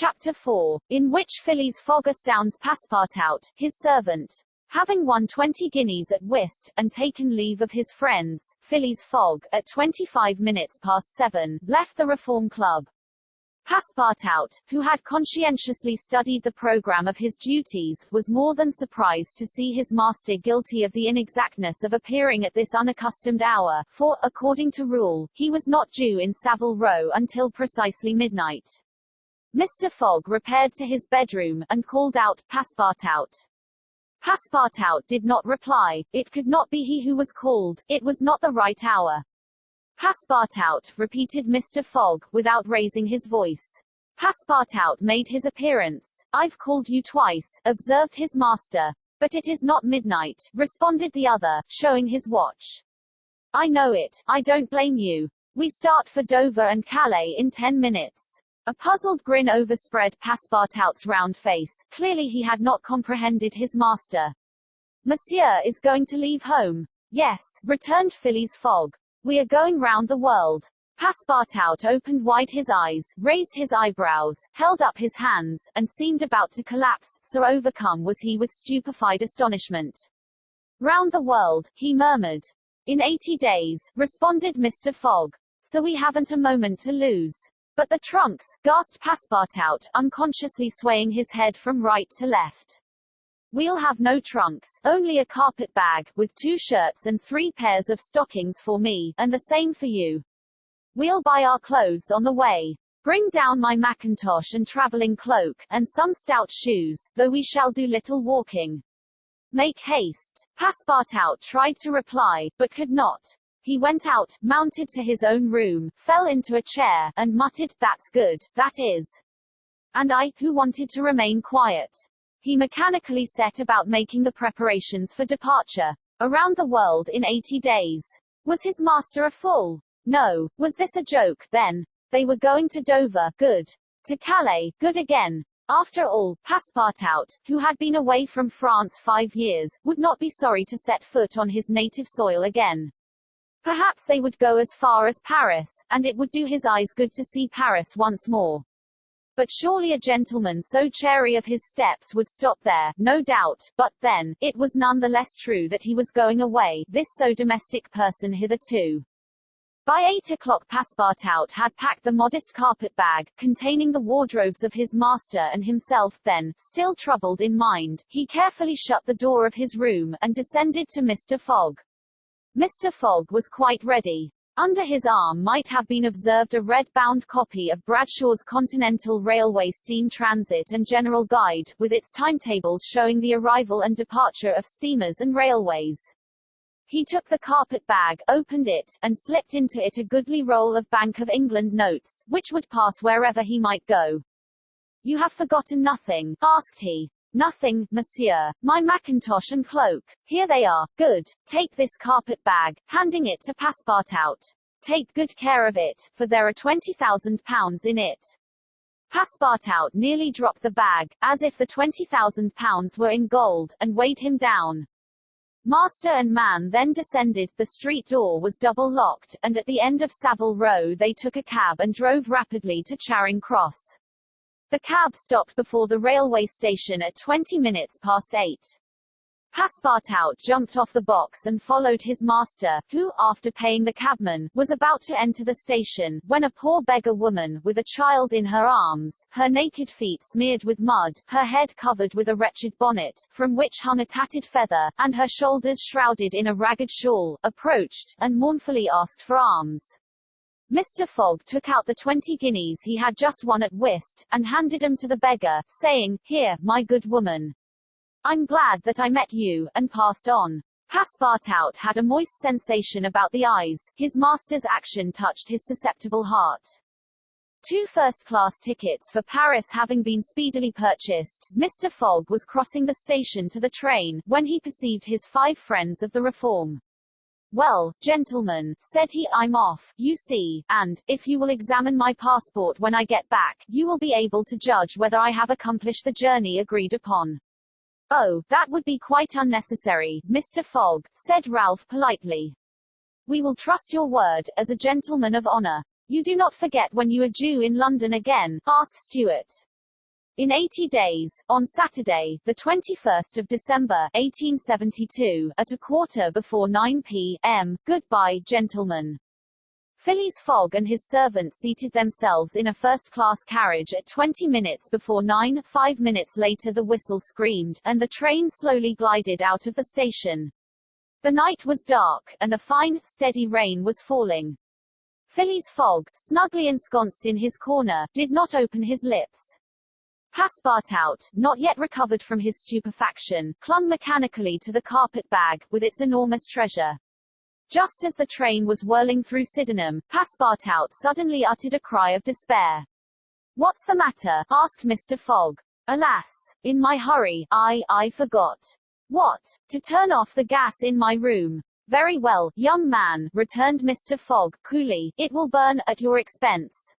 Chapter 4, in which Phileas Fogg astounds Passepartout, his servant. Having won 20 guineas at whist, and taken leave of his friends, Phileas Fogg, at 7:25, left the Reform Club. Passepartout, who had conscientiously studied the programme of his duties, was more than surprised to see his master guilty of the inexactness of appearing at this unaccustomed hour, for, according to rule, he was not due in Savile Row until precisely midnight. Mr. Fogg repaired to his bedroom, and called out, "Passepartout." Passepartout did not reply. It could not be he who was called, it was not the right hour. "Passepartout," repeated Mr. Fogg, without raising his voice. Passepartout made his appearance. "I've called you twice," observed his master. "But it is not midnight," responded the other, showing his watch. "I know it. I don't blame you. We start for Dover and Calais in 10 minutes. A puzzled grin overspread Passepartout's round face. Clearly he had not comprehended his master. "Monsieur is going to leave home?" "Yes," returned Phileas Fogg. "We are going round the world." Passepartout opened wide his eyes, raised his eyebrows, held up his hands, and seemed about to collapse, so overcome was he with stupefied astonishment. "Round the world," he murmured. "In 80 days," responded Mr. Fogg. "So we haven't a moment to lose." "But the trunks," gasped Passepartout, unconsciously swaying his head from right to left. "We'll have no trunks, only a carpet bag, with 2 shirts and 3 pairs of stockings for me, and the same for you. We'll buy our clothes on the way. Bring down my mackintosh and travelling cloak, and some stout shoes, though we shall do little walking. Make haste." Passepartout tried to reply, but could not. He went out, mounted to his own room, fell into a chair, and muttered, "That's good, that is. And I, who wanted to remain quiet." He mechanically set about making the preparations for departure. Around the world in 80 days. Was his master a fool? No. Was this a joke, then? They were going to Dover, good. To Calais, good again. After all, Passepartout, who had been away from France 5 years, would not be sorry to set foot on his native soil again. Perhaps they would go as far as Paris, and it would do his eyes good to see Paris once more. But surely a gentleman so chary of his steps would stop there, no doubt, but, then, it was none the less true that he was going away, this so domestic person hitherto. By 8 o'clock Passepartout had packed the modest carpet-bag, containing the wardrobes of his master and himself. Then, still troubled in mind, he carefully shut the door of his room, and descended to Mr. Fogg. Mr. Fogg was quite ready. Under his arm might have been observed a red-bound copy of Bradshaw's Continental Railway Steam Transit and General Guide, with its timetables showing the arrival and departure of steamers and railways. He took the carpet-bag, opened it, and slipped into it a goodly roll of Bank of England notes, which would pass wherever he might go. "You have forgotten nothing?" asked he. "Nothing, monsieur. My mackintosh and cloak. Here they are. Good. Take this carpet-bag," handing it to Passepartout. "Take good care of it, for there are £20,000 in it." Passepartout nearly dropped the bag, as if the £20,000 were in gold, and weighed him down. Master and man then descended. The street door was double-locked, and at the end of Savile Row they took a cab and drove rapidly to Charing Cross. The cab stopped before the railway station at 8:20. Passepartout jumped off the box and followed his master, who, after paying the cabman, was about to enter the station, when a poor beggar woman, with a child in her arms, her naked feet smeared with mud, her head covered with a wretched bonnet, from which hung a tattered feather, and her shoulders shrouded in a ragged shawl, approached, and mournfully asked for alms. Mr. Fogg took out the 20 guineas he had just won at whist, and handed them to the beggar, saying, "Here, my good woman. I'm glad that I met you," and passed on. Passepartout had a moist sensation about the eyes. His master's action touched his susceptible heart. 2 first-class tickets for Paris having been speedily purchased, Mr. Fogg was crossing the station to the train, when he perceived his 5 friends of the Reform. "Well, gentlemen," said he, "I'm off, you see, and, if you will examine my passport when I get back, you will be able to judge whether I have accomplished the journey agreed upon." "Oh, that would be quite unnecessary, Mr. Fogg," said Ralph politely. "We will trust your word, as a gentleman of honor. You do not forget when you are due in London again?" asked Stuart. In 80 days, on Saturday, the 21st of December, 1872, at 9:15 p.m., goodbye, gentlemen. Phileas Fogg and his servant seated themselves in a first-class carriage at 20 minutes before 9. 5 minutes later the whistle screamed, and the train slowly glided out of the station. The night was dark, and a fine, steady rain was falling. Phileas Fogg, snugly ensconced in his corner, did not open his lips. Passepartout, not yet recovered from his stupefaction, clung mechanically to the carpet bag, with its enormous treasure. Just as the train was whirling through Sydenham, Passepartout suddenly uttered a cry of despair. "What's the matter?" asked Mr. Fogg. "Alas! In my hurry, I forgot." "What?" "To turn off the gas in my room." "Very well, young man," returned Mr. Fogg, coolly, "it will burn, at your expense."